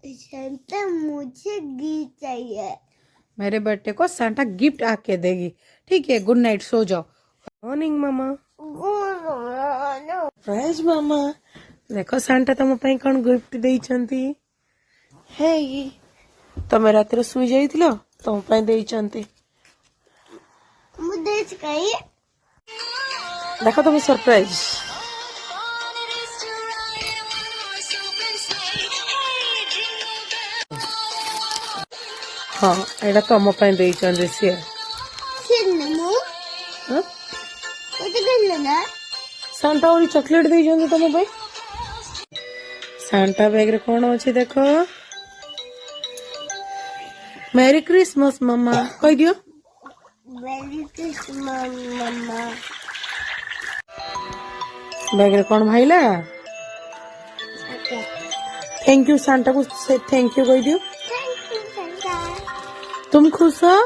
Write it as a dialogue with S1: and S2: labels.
S1: Santa मुझे gift चाहिए।
S2: मेरे बर्थडे को सांता गिफ्ट आके देगी। ठीक है, गुड नाइट, सो जाओ। मॉर्निंग मामा। सरप्राइज मामा। देखो सांता तुम ପାଇଁ कौन गिफ्ट ଦେଇଛନ୍ତି। हेई तमे रातिर सुई जाइथिलो तुम ପାଇଁ ଦେଇଛନ୍ତି।
S1: मुझे चाहिए।
S2: देखो तुम सरप्राइज। हाँ एटा तुम ପାଇଁ ଦେଇଛନ୍ତି ସିଏ।
S1: सिनेमो
S2: हाँ
S1: ये तो ना
S2: सांता और चॉकलेट ଦେଇଛନ୍ତି तुम ପାଇଁ। सांता बैग रे कौन अच्छे देखो। मेरी क्रिसमस मामा कह दियो।
S1: मेरी क्रिसमस मम्मा।
S2: बैग रे कौन भाईला।
S1: ओके
S2: थैंक यू सांता को से थैंक यू कह दियो।
S1: Thank you Santa.
S2: तुम खुश हो।